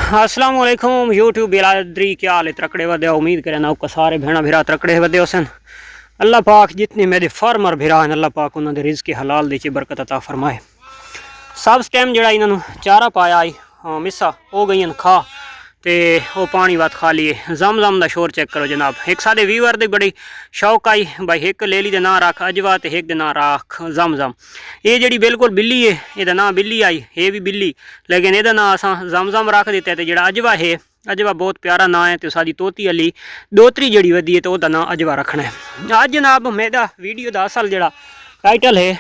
अस्सलाम वालेकुम यूट्यूब बिरादरी, क्या हाल है? त्रकड़े वदे उम्मीद करें ना सारे भेड़ा भिरा त्रकड़े वदे होसन। अल्लाह पाक जितने मेरे फार्मर भिरा हैं अल्लाह पाक उन्होंने रिज़्क़ हलाल दी बरकत अता फरमाए। सब टाइम जड़ा इन्होंने चारा पाया आई मिसा हो गई खा तो वो पानी वात खा लिए। जम दा शोर चेक करो जनाब। एक साढ़े व्यूअर दी बड़ी शौक आई भाई एक लेली दे ना रख अजवा तो एक दे ना रख जम। ये जी बिल्कुल बिल्ली है, ये ना बिल्ली आई ये भी बिल्ली, लेकिन ये ना असा जम रख दिता है। तो जड़ा अजवा है, अजवा बहुत प्यारा ना है। तो साड़ी तोती अली दोतरी जड़ी वधी है तो वह ना अजवा रखना है। अज जनाब मेरा वीडियो का असल जड़ा टाइटल है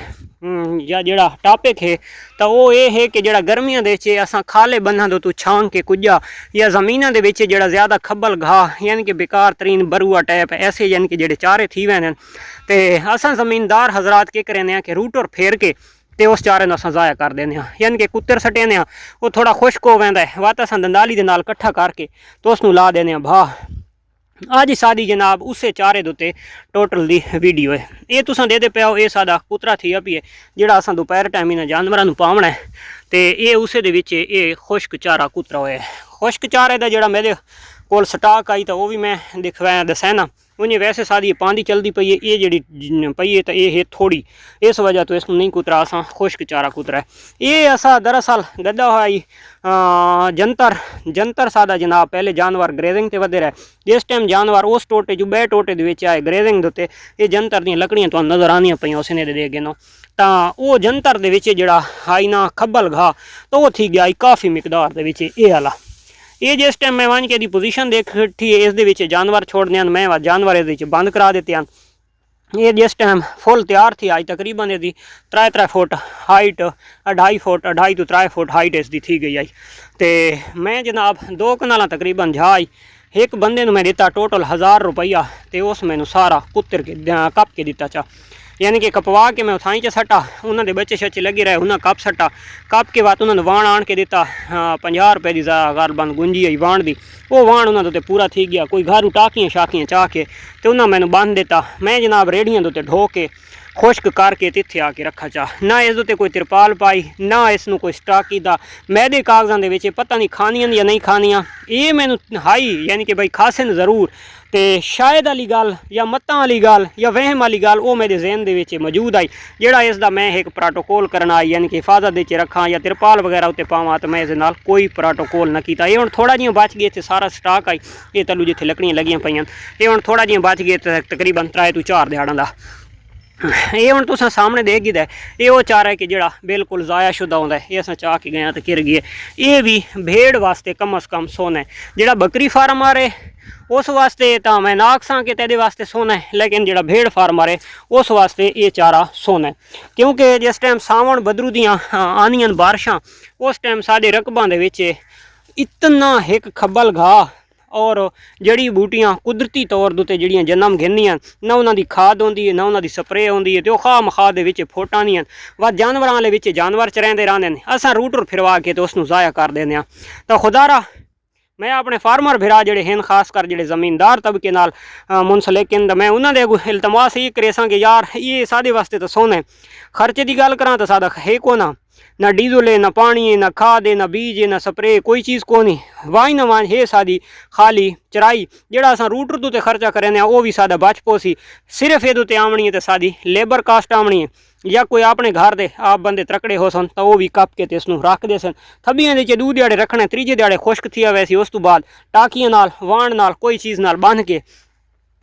या जड़ा टॉपिक है तो वो ये है कि जड़ा गर्मियों के असा खाले बन्ना दो तू छांग के कुजा या जमीनों के जड़ा ज़्यादा खब्बल घाह यानी कि बेकार तरीन बरुआ टैप ऐसे यानी कि जड़े चारे थी वैन तो असा ज़मीनदार हजरात के करें कि रूटर फेर के तो उस चारे अस ज़ाया कर देने यानी कि कुत्तर सटेने वो थोड़ा खुश्क हो वैंदा है वत असा दंदाली के नाल कट्ठा करके तो उसनू ला देने भाह। अज साड़ी जनाब उसे चारे दुते टोटल दी वीडियो है। ये तुसा दे पे ये सादा कुतरा थी पी है जोड़ा असा दोपहर टाइम इन्हें जानवरों पावना है। तो ये उसे ये खुश्क चारा कुतरा होया। खुश्क चारे का जोड़ा मेरे को स्टाक आई तो वह भी मैं दिखवाया दसैना उन्हें वैसे सारी पाँदी चलती पई है। ये जी पई है तो ये है थोड़ी इस वजह तो इसमें नहीं कुतरा असा खुश्क चारा कुतरा है। ये असा दरअसल गद्दा हुई जंतर सादा जनाब पहले जानवर ग्रेजिंग ते वधे रहे। जिस टाइम जानवर उस टोटे जो बे टोटे आए ग्रेजिंग के ये जंतर दी लकड़ियां तो नज़र आनिया पई उसने दे गिनो तो वो जंतर के जड़ा आई ना खब्बल घा तो वह थी गया काफ़ी मिकदार ये आला। ये जिस टाइम मैं वन के दी पोजीशन देखी इस जानवर छोड़ने मैं जानवर ये बंद करा देते हैं। ये जिस टाइम फुल तैयार थी आई तकरीबन यदि 3 फुट हाइट 2.5 फुट 2.5 तो 3 फुट हाइट इसकी थी गई आई। तो मैं जनाब 2 कनाल तकरीबन जाई एक बंदे मैं दिता टोटल 1000 रुपया तो उस मैनू सारा कुत्तर के कप के दिता चा यानी कि कपवा के मैं उठाई च सट्टा उन्होंने बच्चे शच्चे लगे रहे उन्हें कप सट्टा कप के बाद उन्होंने वाण आन के दिता 50 रुपये की गलबन गुंजी आई वाण की वो वाण उन्होंने पूरा थी गया कोई घर टाकियाँ शाकियाँ चाह के तो उन्हें मैंने बंद दिता। मैं जनाब रेड़ियाँ के ढो के खुश्क करके तिथे आके रखा चाह ना इस कोई तिरपाल पाई ना इसनों कोई स्टाकी दा मैदे कागजां दे पता नहीं खानियां या नहीं खानियां ये मैनू हाई यानी कि भाई खासन जरूर तो शायद वाली गल या मत्तां वाली गल या वहम वाली गल वो मेरे जहन दे मौजूद आई जोड़ा इसका मैं एक प्रोटोकॉल करना आई यानी कि हिफाजत रखा या तिरपाल वगैरह उत्ते पावां तो मैं इस नाल कोई प्रोटोकॉल न किया। ये हुण थोड़ा जिहा बच गए थे सारा स्टाक आई ये तलू जिथे लकड़ियां लगियां पईयां ये हुण थोड़ा जिहा बच गए तकरीबन 3 तो 4 दिहाड़ां दा। ये हुण तुसां सामने देख गिदा ये वो चारा है कि जोड़ा बिल्कुल ज़ाया शुदा होंदा है। ये असां चाह के गए तो गिर गए। ये भी भेड़ वास्ते कम अज़ कम सोना है जोड़ा बकरी फार्म आ रहे उस वास्ते तो मैं ना आखसा कि तेरे वास्ते सोना है लेकिन जोड़ा भेड़ फार्म आ रहे उस वास्ते ये चारा सोना है क्योंकि जिस टाइम सावन बदरू दियाँ आनियां बारिशां उस टाइम साढ़े रकबां दे विच इतना एक खब्बल घाह और जड़ी बूटियां कुदरती तौर पर जड़ियाँ जन्म घिनियां ना उन्होंने खाद आती है ना उन्होंने स्प्रे आती है तो खा मखा के फुट आनियां व जानवरों वाले जानवर चरेंदे रहंदे ने असां रूटर फिरवा के तो उसनू ज़ाया कर देने। तो खुदारा मैं अपने फार्मर भिरा जड़े हैं खास कर जड़े ज़मीनदार तबके नाल मुंसलिक मैं उन्होंने इल्तमास ये करे कि यार ये साढ़े वास्ते तो सोना है। खर्चे की गल करा तो सादा है को ना डीजल है ना पानी है ना खाद है ना बीज है ना स्प्रे कोई चीज़ को नहीं वाही ना वाह है सादी खाली चराई जोड़ा अस रूटर तो खर्चा करें वो भी सादा बच पोसी सिर्फ ये आमनी है तो सादी लेबर कास्ट आमनी है या कोई अपने घर दे आप बंदे त्रकड़े हो सन तो वह भी कप के इसनू रखते सन थबियां दे 2 दिहाड़े रखने 3जे दिहाड़े खुश्क थी वैसी उस तो बाद टाकियां नाल वाण नाल कोई चीज़ नाल बन के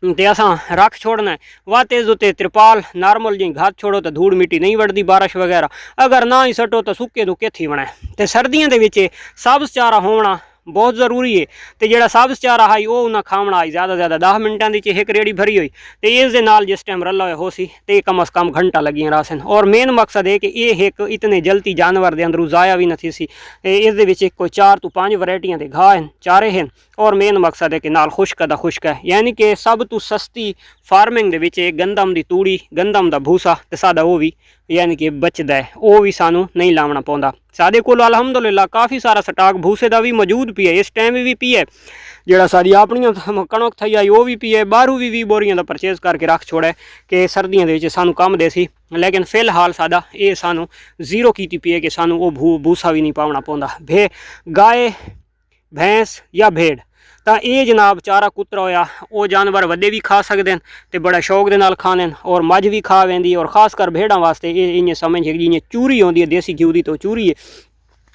तो असा रख छोड़ना है व तेज उत्ते त्रिपाल नॉर्मल जी घात छोड़ो तो धूड़ मिट्टी नहीं वड़ती बारिश वगैरह अगर ना ही सटो तो सुके तो कित्थे बना है। तो सर्दियों के सब्ज़ चारा होना बहुत ज़रूरी है। तो जोड़ा सब्ज़ चारा आई वो उन्हें खावना आई ज़्यादा 10 मिनटा की एक रेड़ी भरी हुई तो इस नाल जिस टाइम रला हो सी तो कम अज़ कम घंटा लगियां रासन और मेन मकसद है कि ये एक इतने जल्दी जानवर के अंदरों ज़ाया भी नहीं सी इस कोई 4 तो 5 वैरायटियां के घाह हैं चारे हैं और मेन मकसद है कि नाल खुश्क दा खुश्क है यानी कि सब तो सस्ती फार्मिंग दे विच गंदम की तूड़ी गंदम का भूसा तो सादा वो भी यानी कि बचदा है वो भी सानू नहीं लावना पौंदा। साडे कोल अलहमदुलिल्लाह काफ़ी सारा स्टाक भूसे का भी मौजूद पी है इस टाइम भी पी है जोड़ा सारी अपनी कणक थी आई वो भी पी है बाहरों भी 20 बोरियां का परचेज करके रख छोड़ा है कि सर्दियों के सानू कम दे सी लेकिन फिलहाल सादा ये सानू 0 की पी है कि सानू वो भूसा भी नहीं पावना पौंदा। भे गाय भैंस या भेड़। ਤਾਂ ਇਹ ਜਨਾਬ ਚਾਰਾ ਕੁੱਤਰਾ ਹੋਇਆ ਉਹ ਜਾਨਵਰ ਵੱਡੇ ਵੀ ਖਾ ਸਕਦੇ ਨੇ ਤੇ ਬੜਾ ਸ਼ੌਕ ਦੇ ਨਾਲ ਖਾਣੇ ਔਰ ਮੱਝ ਵੀ ਖਾ ਵੈਂਦੀ ਔਰ ਖਾਸ ਕਰ ਭੇਡਾਂ ਵਾਸਤੇ ਇਹ ਇੰਨੇ ਸਮਝ ਜਿਵੇਂ ਚੂਰੀ ਆਉਂਦੀ ਹੈ ਦੇਸੀ ਘਿਓ ਦੀ ਤੋਂ ਚੂਰੀ ਹੈ।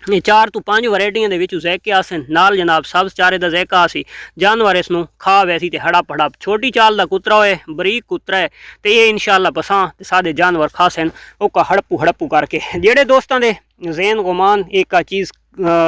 ਇਹ 4 ਤੋਂ 5 ਵੈਰਾਈਟੀਆਂ ਦੇ ਵਿੱਚ ਜ਼ੈਕੇ ਆਸਨ ਨਾਲ ਜਨਾਬ ਸਬਜ਼ ਚਾਰੇ ਦਾ ਜ਼ੈਕਾ ਸੀ ਜਾਨਵਰ ਇਸ ਨੂੰ ਖਾ ਵੈਸੀ ਤੇ ਹੜਪ ਹੜਪ ਛੋਟੀ ਚਾਲ ਦਾ ਕੁੱਤਰਾ ਹੋਏ ਬਰੀਕ ਕੁੱਤਰਾ ਹੈ ਤੇ ਇਹ ਇਨਸ਼ਾਅੱਲਾ ਪਸਾਂ ਤੇ ਸਾਡੇ ਜਾਨਵਰ ਖਾਸਨ ਉਹ ਕਾ ਹੜਪੂ ਕਰਕੇ ਜਿਹੜੇ ਦੋਸਤਾਂ ਦੇ ਜ਼ੇਨ ਗੁਮਾਨ ਇੱਕ ਚੀਜ਼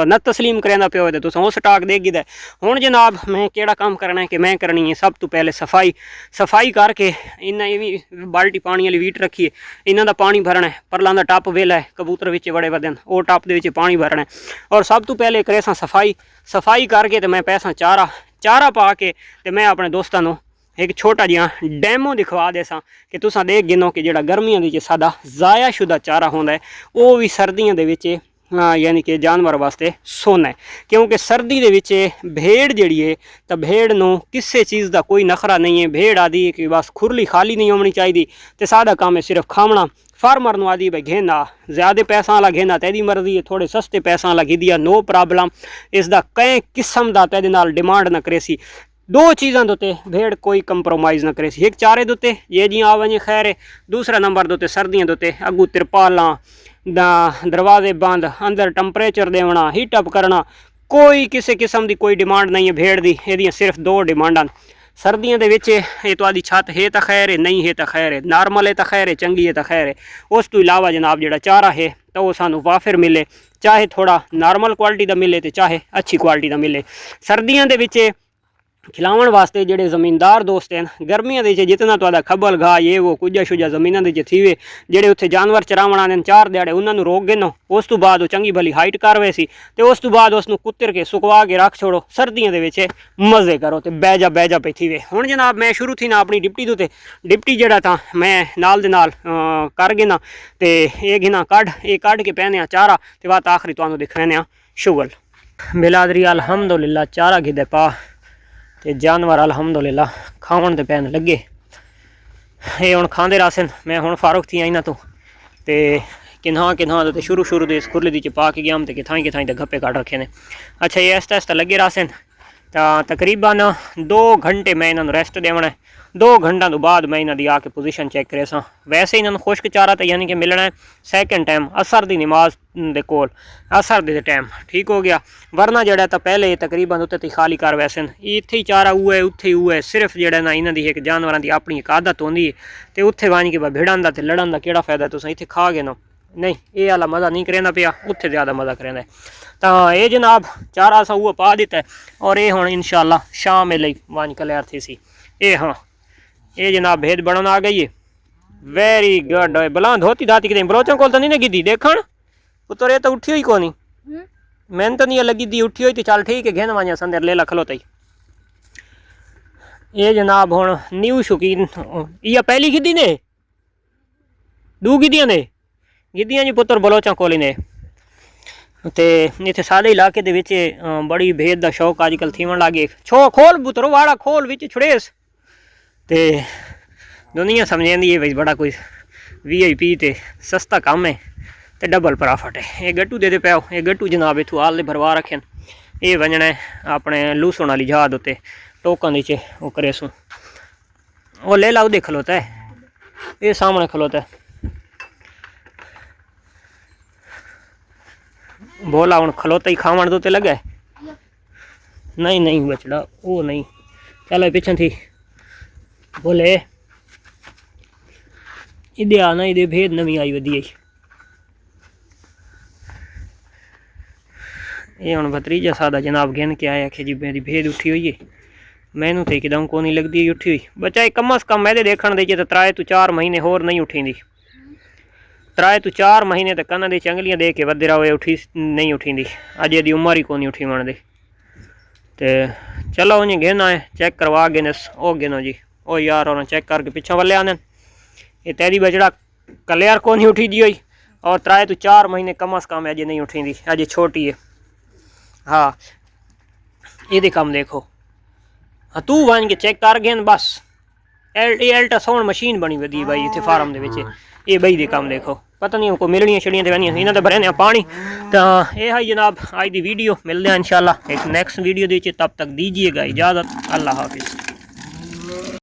न तस्लीम करना पे हो तो वो स्टाक दे गिदा। हुण जनाब मैं केड़ा काम करना है कि मैं करनी है सब तो पहले सफाई करके इन्ना भी बाल्टी पानी वाली वीट रखी है इन्हों का पानी भरना है परलों का टप वेला है कबूतर विच बड़े बदन वो टप के पानी भरना है और सब तो पहले करे सफाई करके तो मैं पैसा चारा पा के तो मैं अपने दोस्तों को एक छोटा जिहा डैमो दिखवा देसा कि तुसां देख गिनो कि जिहड़ा गर्मियां दे सादा ज़ाया शुदा चारा होंदा है वो भी सर्दियों दे विच यानी कि जानवर वास्ते सोना है क्योंकि सर्दी दे विच भेड़ जिहड़ी है तो भेड़ नूं किसी चीज़ का कोई नखरा नहीं है। भेड़ आदि कि बस खुरली खाली नहीं होनी चाहिए तो सादा काम है सिर्फ खावना। फार्मर नूं आदि भाई घेना ज़्यादा पैसा वाला घेना तेरी मर्जी है थोड़े सस्ते पैसा वाला घी दिया नो प्रॉब्लम इसका कई किस्म का तेरे नाल डिमांड न करे सी। 2 चीज़ों के उत्ते भेड़ कोई कंप्रोमाइज़ न करे सी एक चारे के उत्ते ये जी आ वजे खैर है दूसरा नंबर के उत्ते सर्दियों के उत्ते अगू तिरपालां दरवाजे बंद अंदर टंपरेचर देना हीट अप करना कोई किसी किस्म की कोई डिमांड नहीं है भेड़ की ये सिर्फ 2 डिमांडा सर्दियों के विच ये तो आदि छत है तो खैर है नहीं है तो खैर है नॉर्मल है तो खैर है चंगी है तो खैर है। उस तो इलावा जनाब जो चारा है तो वह सानू वाफिर मिले चाहे थोड़ा नॉर्मल क्वालिटी का मिले तो चाहे अच्छी क्वालिटी का मिले। सर्दियों के विच खिलावन वास्ते जेडे ज़मीनदार दोस्त हैं गर्मियों के जितना तो खब्बल घा ये वो कुजा शुजा जमीनों के थीवे जेडे उत्थे जानवर चरावन आने 4 दिहाड़े उन्होंने रोक गिनो उस तो बाद चंगी भली हाइट कर वैसी तो उस तो बाद उसनू कुतर के सुकवा के रख छोड़ो सर्दियों के मज़े करो तो बैजा पे थीवे। हुण जनाब मैं शुरू थी ना अपनी डिप्टी तो डिप्टी जड़ा था मैं नाल दे नाल कर गिना तो ये गिना कढ़ के पहने चारा तो बात आखिरी तुहानू दिखाने शुगल बिलादरी अल्हम्दुलिल्लाह चारा गिदे पा ते जानवर अल्हम्दुलिल्लाह खावन ते पैन लगे ये हुण खांदे रासन मैं हुण फारुक थी इन्हां तो ते किन्हा तो शुरू दे इस खुरली दी पा के गया तो किथाई ते गप्पे काट रखे ने। अच्छा ये आस्ता लगे रासन तकरीबन 2 घंटे मैं इन्होंने रेस्ट देवना है 2 घंटा तो बाद मैं इन्हों की आके पोजीशन चेक करे सा। वैसे इन्होंने खुश्क चारा तो यानी कि मिलना है सैकेंड टाइम असर की नमाज दे कोल असर दे टाइम ठीक हो गया वरना जड़ा तो पहले तकरीबन उत्ते खाली कर वैसे इत्थे ही चारा हुआ है उत्थे हुआ है सिर्फ जड़ा ना इन्हों की एक जानवरों की अपनी एक आदत होंगी है तो उत्थे वांज के भिड़न का लड़न का केड़ा फायदा तुम इत्थे खा गए ना नहीं ये वाला मज़ा नहीं करेंदा पिया उत्थे ज़्यादा मज़ा करेंदा है। तो ये जनाब चारा सा वो पा दिता है और ये हुण इंशाअल्लाह शाम लिए वांज कलैर थी सी ये हाँ ये जनाब भेद बनन आ गई है वेरी गुड बला धोती दाती कि बलोचों को तो नहीं गिद्दी देखण पुत्र ये तो उठी हुई को नहीं मैंने तो नहीं लगी दी उठी हुई तो चल ठीक है घेन वाजा संदर ले ला खलोता ही ये जनाब हुण न्यू शौकीन या पहली गिद्दी ने 2 गिद्दियां ने गिद्दियां जी पुत्र बलोचां कोल ने ते इत्थे सादे इलाके दे विच बड़ी भेद दा शौक अजकल थीवन लगे छो खोल पुत्रो वाड़ा खोल विच छुड़ेस ते दुनिया समझेंदी है भाई बड़ा कोई VIP ते सस्ता काम है ते डबल प्रॉफिट है। ये गट्टू दे पाओ ये गट्टू जनाब इथों आल भरवा रखे ये वजना है अपने लूसण वाली जहाज उत्ते टोकन नीचे वो करे सू वो ले ला उदे खलोता है ये सामने खलोता है बोला हूँ खलोता ही खावन तो लगा नहीं बचड़ा वो नहीं चलो पिछन थी बोले इदे आना इदे भेद नवी आई वधी ये हूँ भतरीजा सादा जनाब गिन के आया कि जी मेरी भेद उठी हुई है मैनू तो एकदम को नहीं लगती उठी हुई बच्चा कम अज कम मैदे देखने दे तो 3 तो 4 महीने होर नहीं उठी 3 तो 4 महीने तक कन्ना दी चंगलियां दे के वधे रहे उठी नहीं उठी अजे दी उम्र ही को नहीं उठी मन दे तो चलो उन्हें गिना है चेक करवा गिनस ओ गिनो जी ओ यार उन्हें चेक करके पिछा वाले आने ये तेरी बजड़ा कलियर को नहीं उठी दी हुई और 3 तो 4 महीने कम अज कम अजे नहीं उठी अजे छोटी है। हाँ ये काम देखो हाँ तू वन के चेक कर गए बस अल्ट्रासाउंड मशीन बनी वधी भाई इतने फार्म ये बई दे काम देखो पता नहीं कोई मिलनियां छड़ियां तो वैनियां इन्हां ते भरने पानी। तो यह है जनाब आज दी वीडियो, मिलते हैं इंशाल्लाह एक नैक्सट वीडियो दे। तब तक दीजिएगा इजाज़त, अल्लाह हाफिज़।